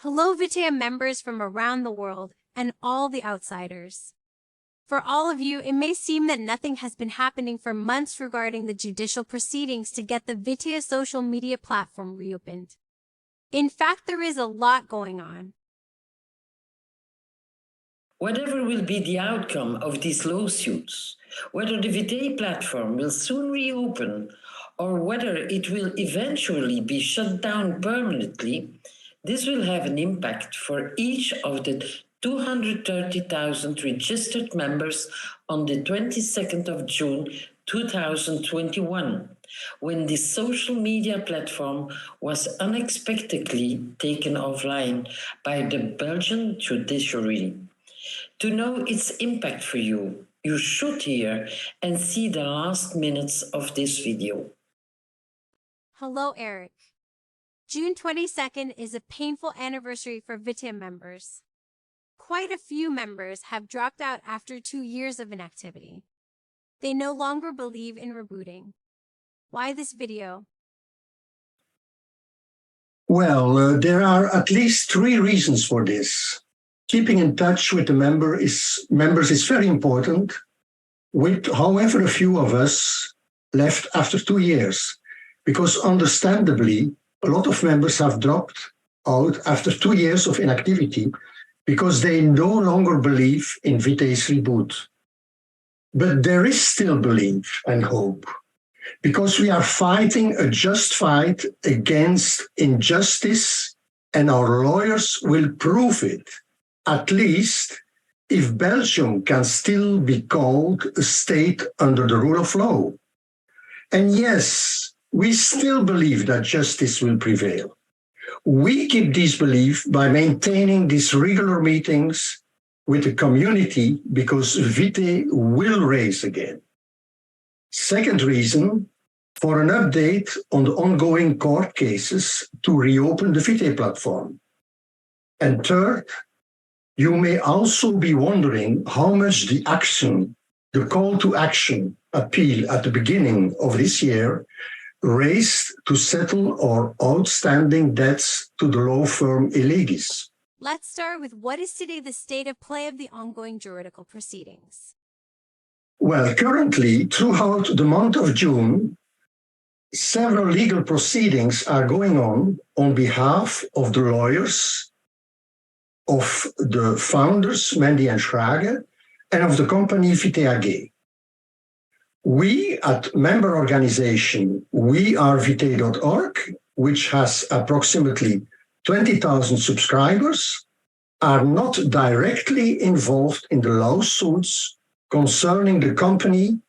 Hello, Vitae members from around the world and all the outsiders. For all of you, it may seem that nothing has been happening for months regarding the judicial proceedings to get the Vitae social media platform reopened. In fact, there is a lot going on. Whatever will be the outcome of these lawsuits, whether the Vitae platform will soon reopen or whether it will eventually be shut down permanently, this will have an impact for each of the 230,000 registered members on the 22nd of June 2021, when the social media platform was unexpectedly taken offline by the Belgian judiciary. To know its impact for you, you should hear and see the last minutes of this video. Hello, Eric. June 22nd is a painful anniversary for Vitae members. Quite a few members have dropped out after 2 years of inactivity. They no longer believe in rebooting. Why this video? Well, there are at least 3 reasons for this. Keeping in touch with the members is very important, with however a few of us left after 2 years, because understandably, a lot of members have dropped out after 2 years of inactivity because they no longer believe in Vitae's reboot. But there is still belief and hope, because we are fighting a just fight against injustice, and our lawyers will prove it. At least if Belgium can still be called a state under the rule of law. And yes, we still believe that justice will prevail. We keep this belief by maintaining these regular meetings with the community, because Vitae will rise again. Second reason, for an update on the ongoing court cases to reopen the Vitae platform. And third, you may also be wondering how much the call to action appeal at the beginning of this year raised to settle our outstanding debts to the law firm Elegis. Let's start with what is today the state of play of the ongoing juridical proceedings. Well, currently, throughout the month of June, several legal proceedings are going on behalf of the lawyers, of the founders, Mandy and Schrage, and of the company Vitae AG. We at member organization wearevitae.org, which has approximately 20,000 subscribers, are not directly involved in the lawsuits concerning the company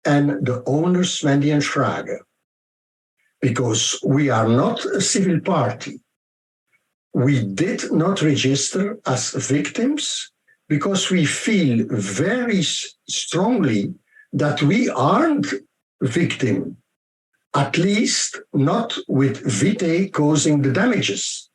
and the owners, Mandy and Schrage, because we are not a civil party. We did not register as victims because we feel very strongly that we aren't victim, at least not with Vitae causing the damages.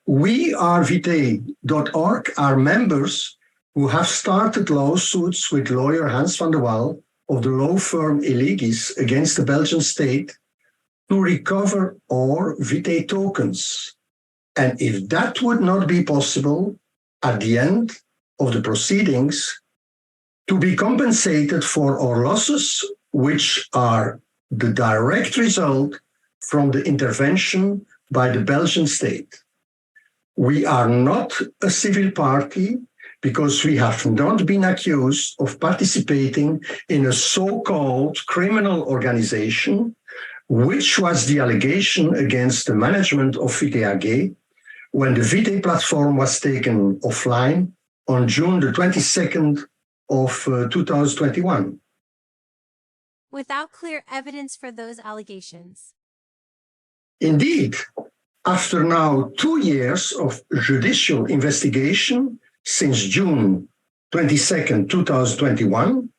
Wearevitae.org are members who have started lawsuits with lawyer Hans van der Waal of the law firm Elegis against the Belgian state to recover our Vitae tokens. And if that would not be possible, at the end of the proceedings, to be compensated for our losses, which are the direct result from the intervention by the Belgian state. We are not a civil party because we have not been accused of participating in a so-called criminal organization, which was the allegation against the management of Vitae AG when the Vitae platform was taken offline on June the 22nd of 2021. Without clear evidence for those allegations. Indeed, after now 2 years of judicial investigation since June 22nd, 2021,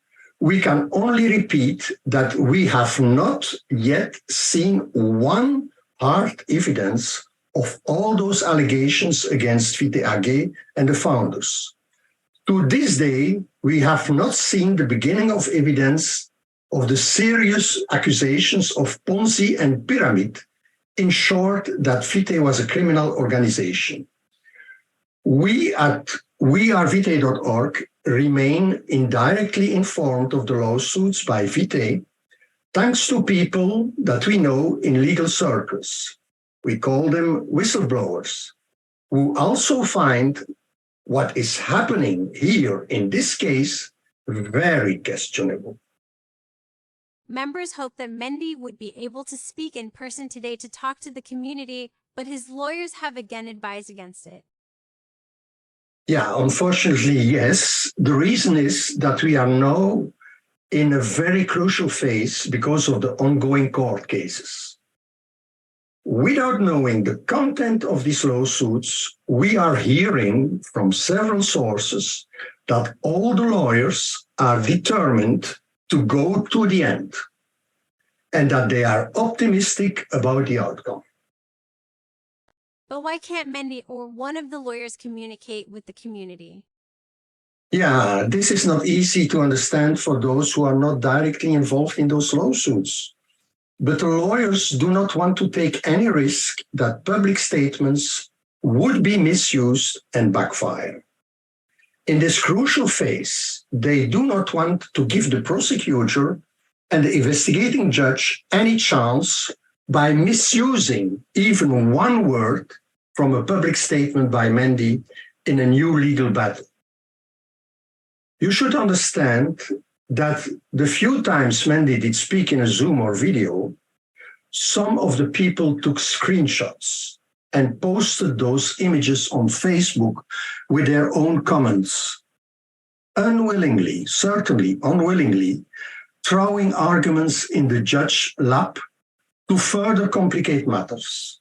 we can only repeat that we have not yet seen one hard evidence of all those allegations against Vitae AG and the founders. To this day, we have not seen the beginning of evidence of the serious accusations of Ponzi and pyramid In short, that Vitae was a criminal organization. We at wearevitae.org remain indirectly informed of the lawsuits by Vitae thanks to people that we know in legal circles. We call them whistleblowers, who also find what is happening here in this case very questionable. Members hope that Mendy would be able to speak in person today to talk to the community, but his lawyers have again advised against it. Yeah, unfortunately, yes. The reason is that we are now in a very crucial phase because of the ongoing court cases. Without knowing the content of these lawsuits, we are hearing from several sources that all the lawyers are determined to go to the end and that they are optimistic about the outcome. But why can't Mendy or one of the lawyers communicate with the community? Yeah, this is not easy to understand for those who are not directly involved in those lawsuits. But the lawyers do not want to take any risk that public statements would be misused and backfire. In this crucial phase, they do not want to give the prosecutor and the investigating judge any chance by misusing even one word from a public statement by Mendy in a new legal battle. You should understand that the few times Mendy did speak in a Zoom or video, some of the people took screenshots and posted those images on Facebook with their own comments. Unwillingly, certainly unwillingly, throwing arguments in the judge's lap to further complicate matters.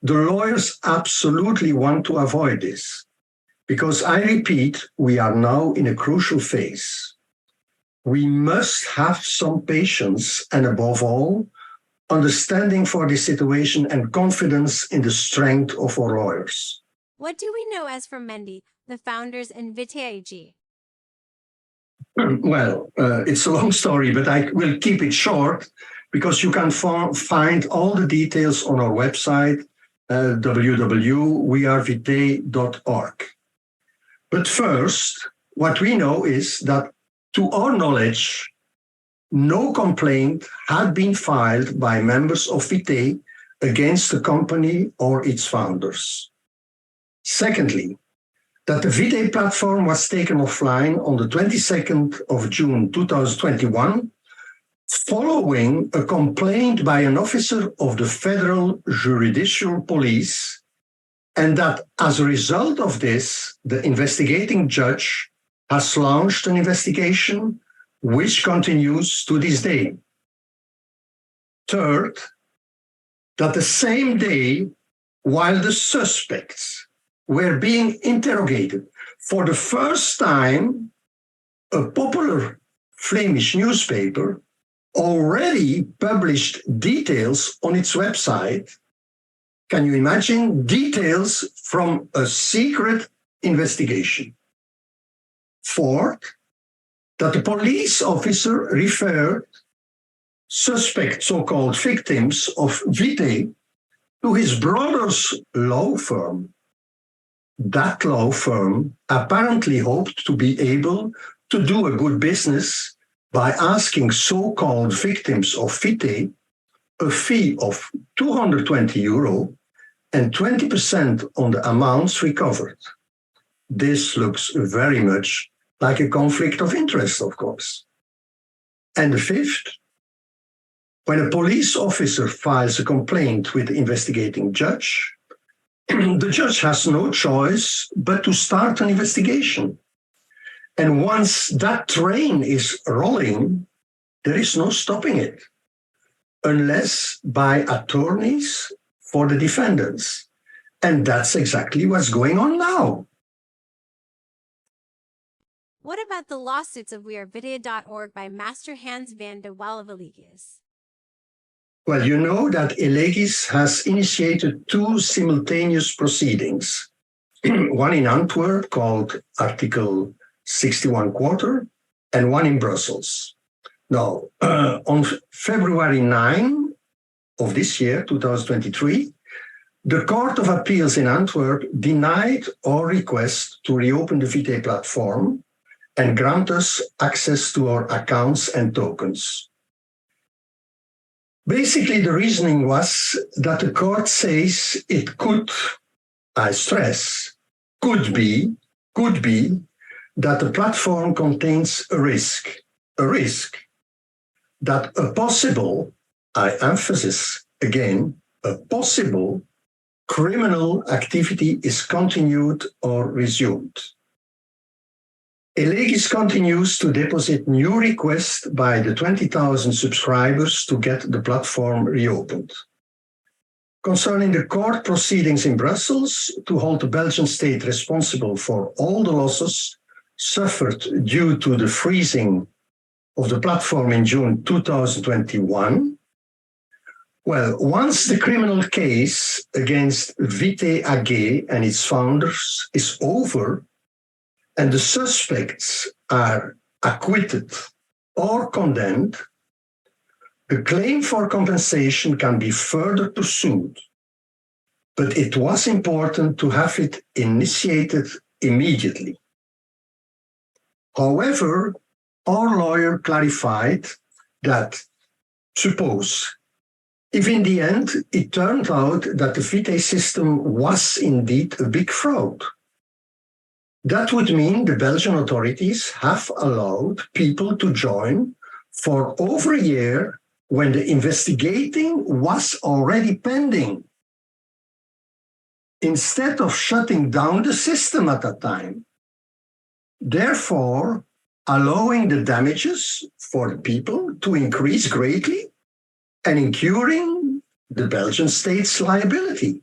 The lawyers absolutely want to avoid this, because I repeat, we are now in a crucial phase. We must have some patience and, above all, understanding for the situation and confidence in the strength of our lawyers. What do we know as for Mendy, the founders, and Vitae AG? Well, it's a long story, but I will keep it short because you can find all the details on our website, www.wearevitae.org. But first, what we know is that, to our knowledge, no complaint had been filed by members of Vitae against the company or its founders. Secondly, that the Vitae platform was taken offline on the 22nd of June 2021 following a complaint by an officer of the Federal Judicial Police, and that as a result of this, the investigating judge has launched an investigation which continues to this day. Third, that the same day, while the suspects were being interrogated, for the first time, a popular Flemish newspaper already published details on its website. Can you imagine? Details from a secret investigation. Fourth, that the police officer referred suspect so-called victims of Vitae to his brother's law firm. That law firm apparently hoped to be able to do a good business by asking so-called victims of Vitae a fee of €220 and 20% on the amounts recovered. This looks very much like a conflict of interest, of course. And the fifth, when a police officer files a complaint with the investigating judge, the judge has no choice but to start an investigation. And once that train is rolling, there is no stopping it, unless by attorneys for the defendants. And that's exactly what's going on now. What about the lawsuits of wearevitae.org by Master Hans van de Walleveligis? Well, you know that Elegis has initiated two simultaneous proceedings, one in Antwerp called Article 61 Quarter and one in Brussels. Now, on February 9, of this year, 2023, the Court of Appeals in Antwerp denied our request to reopen the Vitae platform and grant us access to our accounts and tokens. Basically, the reasoning was that the court says it could, I stress, could be that the platform contains a risk that a possible, I emphasize again, a possible criminal activity is continued or resumed. Elegis continues to deposit new requests by the 20,000 subscribers to get the platform reopened. Concerning the court proceedings in Brussels to hold the Belgian state responsible for all the losses suffered due to the freezing of the platform in June 2021, well, once the criminal case against Vitae AG and its founders is over, and the suspects are acquitted or condemned, the claim for compensation can be further pursued. But it was important to have it initiated immediately. However, our lawyer clarified that, suppose, if in the end it turned out that the Vitae system was indeed a big fraud, that would mean the Belgian authorities have allowed people to join for over a year when the investigating was already pending, instead of shutting down the system at that time. Therefore, allowing the damages for the people to increase greatly and incurring the Belgian state's liability.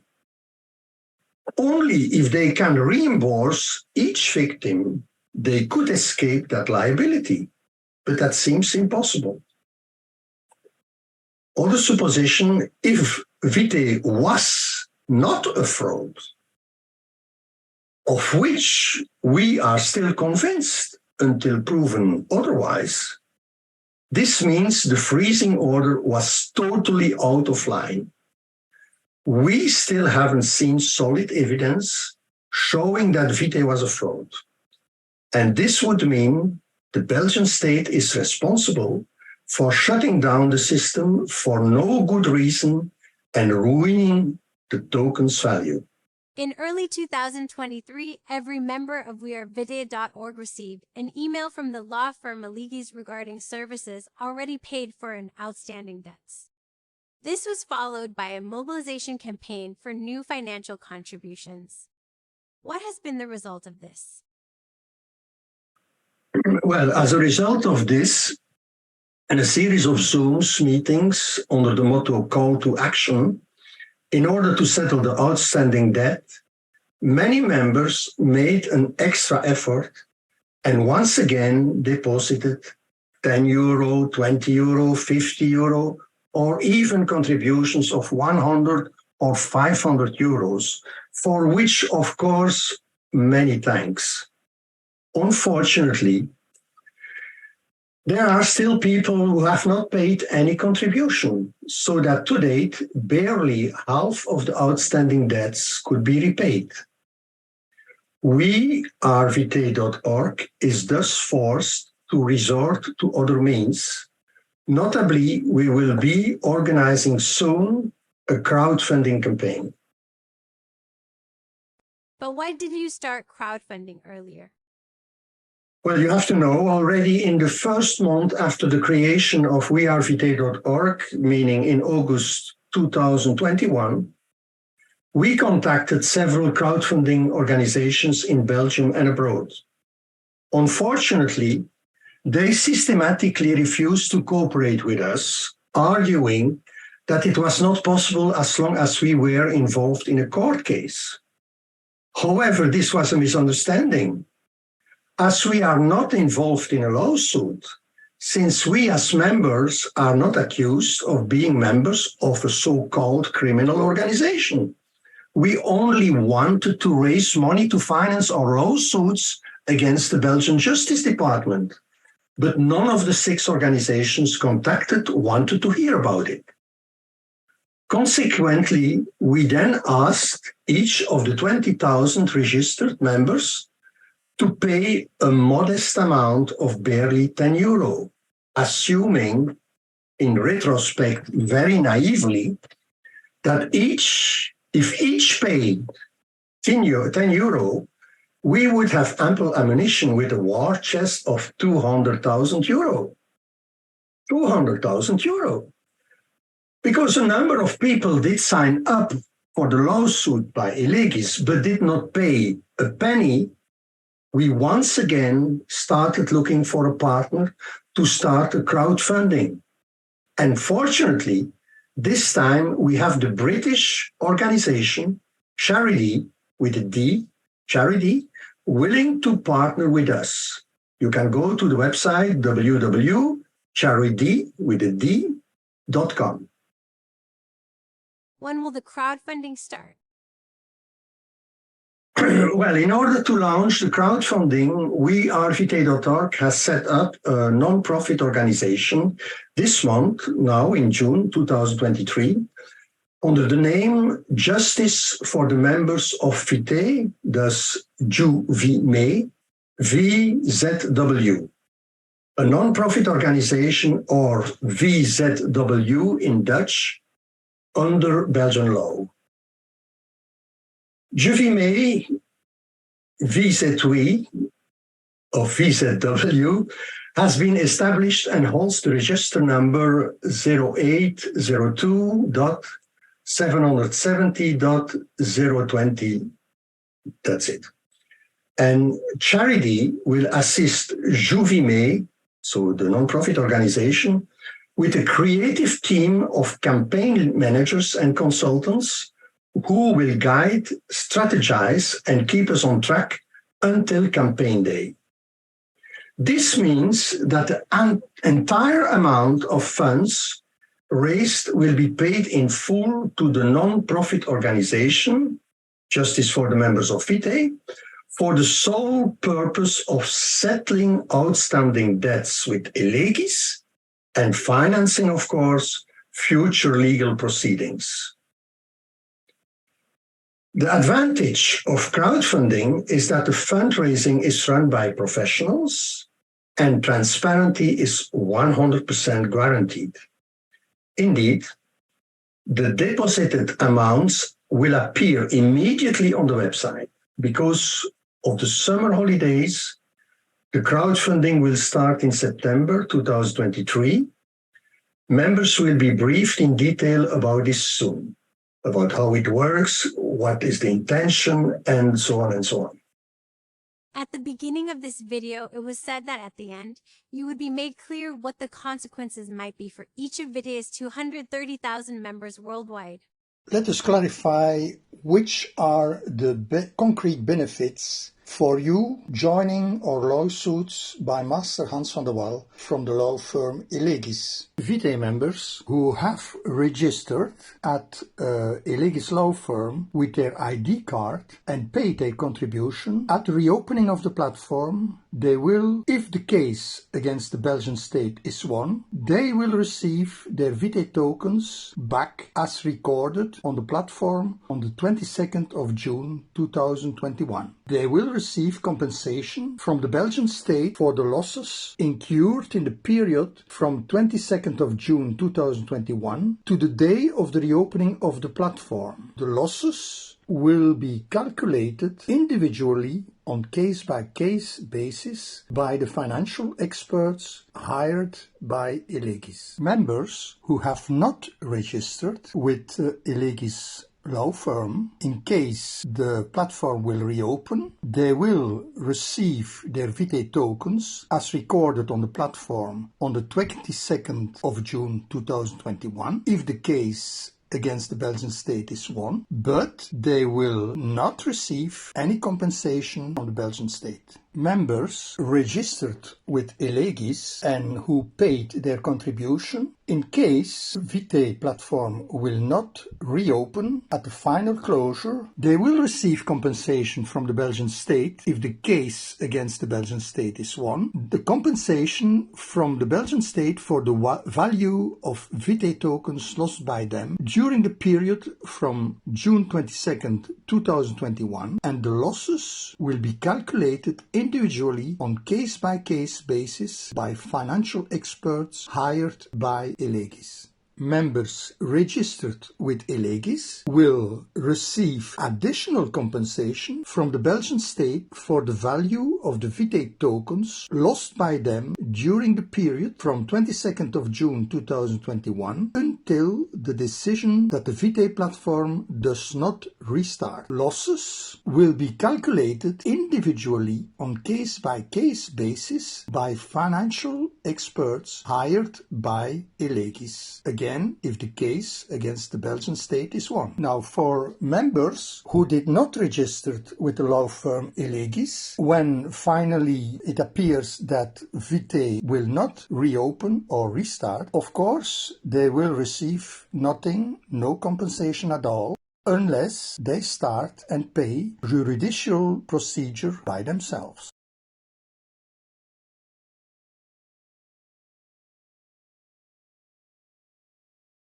Only if they can reimburse each victim, they could escape that liability, but that seems impossible. Other supposition, if Vitae was not a fraud, of which we are still convinced until proven otherwise, this means the freezing order was totally out of line. We still haven't seen solid evidence showing that Vitae was a fraud. And this would mean the Belgian state is responsible for shutting down the system for no good reason and ruining the token's value. In early 2023, every member of wearevitae.org received an email from the law firm Elegis regarding services already paid for in outstanding debts. This was followed by a mobilization campaign for new financial contributions. What has been the result of this? Well, as a result of this, and a series of Zooms meetings under the motto Call to Action, in order to settle the outstanding debt, many members made an extra effort and once again deposited €10, €20, €50, or even contributions of 100 or 500 euros, for which, of course, many thanks. Unfortunately, there are still people who have not paid any contribution, so that to date, barely half of the outstanding debts could be repaid. We, Vitae.org, is thus forced to resort to other means. Notably, we will be organizing soon a crowdfunding campaign. But why did you start crowdfunding earlier? Well, you have to know, already in the first month after the creation of wearevitae.org, meaning in August 2021, we contacted several crowdfunding organizations in Belgium and abroad. Unfortunately, they systematically refused to cooperate with us, arguing that it was not possible as long as we were involved in a court case. However, this was a misunderstanding, as we are not involved in a lawsuit, since we as members are not accused of being members of a so-called criminal organization. We only wanted to raise money to finance our lawsuits against the Belgian Justice Department, but none of the 6 organizations contacted wanted to hear about it. Consequently, we then asked each of the 20,000 registered members to pay a modest amount of barely €10, assuming, in retrospect, very naively, that if each paid €10, we would have ample ammunition with a war chest of €200,000. €200,000. Because a number of people did sign up for the lawsuit by Elegis but did not pay a penny, we once again started looking for a partner to start a crowdfunding. And fortunately, this time we have the British organization, Charity, with a D, Charity, willing to partner with us. You can go to the website www.charity.com. When will the crowdfunding start? Well, in order to launch the crowdfunding, Vitae.org has set up a non-profit organization this month, now in June 2023, under the name Justice for the Members of Vitae, thus JuVMe, VZW. A non-profit organization, or VZW in Dutch, under Belgian law. JuVMe, VZW, or VZW, has been established and holds the register number 0802.770.020. That's it. And Charity will assist JuVMe, so the non-profit organization, with a creative team of campaign managers and consultants who will guide, strategize, and keep us on track until campaign day. This means that the entire amount of funds raised will be paid in full to the non-profit organization, Justice for the Members of Vitae, for the sole purpose of settling outstanding debts with Elegis and financing, of course, future legal proceedings. The advantage of crowdfunding is that the fundraising is run by professionals and transparency is 100% guaranteed. Indeed, the deposited amounts will appear immediately on the website. Because of the summer holidays, the crowdfunding will start in September 2023. Members will be briefed in detail about this soon, about how it works, what is the intention, and so on and so on. At the beginning of this video, it was said that at the end, you would be made clear what the consequences might be for each of Vitae's 230,000 members worldwide. Let us clarify which are the concrete benefits for you joining our lawsuits by Master Hans van der Wal from the law firm Elegis. Vitae members who have registered at Elegis law firm with their ID card and paid a contribution at the reopening of the platform, they will, if the case against the Belgian state is won, they will receive their Vitae tokens back as recorded on the platform on the 22nd of June 2021. They will receive compensation from the Belgian state for the losses incurred in the period from 22nd of June 2021 to the day of the reopening of the platform. The losses will be calculated individually on case-by-case basis by the financial experts hired by Elegis. Members who have not registered with Elegis law firm, in case the platform will reopen, they will receive their Vitae tokens as recorded on the platform on the 22nd of June 2021, if the case against the Belgian state is won, but they will not receive any compensation from the Belgian state. Members registered with Elegis and who paid their contribution, in case Vitae platform will not reopen at the final closure, they will receive compensation from the Belgian state if the case against the Belgian state is won. The compensation from the Belgian state for the value of Vitae tokens lost by them during the period from June 22nd, 2021, and the losses will be calculated individually on case-by-case basis by financial experts hired by Elegis. Members registered with Elegis will receive additional compensation from the Belgian state for the value of the Vitae tokens lost by them during the period from 22nd of June 2021 until the decision that the Vitae platform does not restart. Losses will be calculated individually on case-by-case basis by financial experts hired by Elegis. Again, if the case against the Belgian state is won. Now, for members who did not register with the law firm Elegis, when finally it appears that Vitae will not reopen or restart, of course, they will receive nothing, no compensation at all, unless they start and pay judicial procedure by themselves.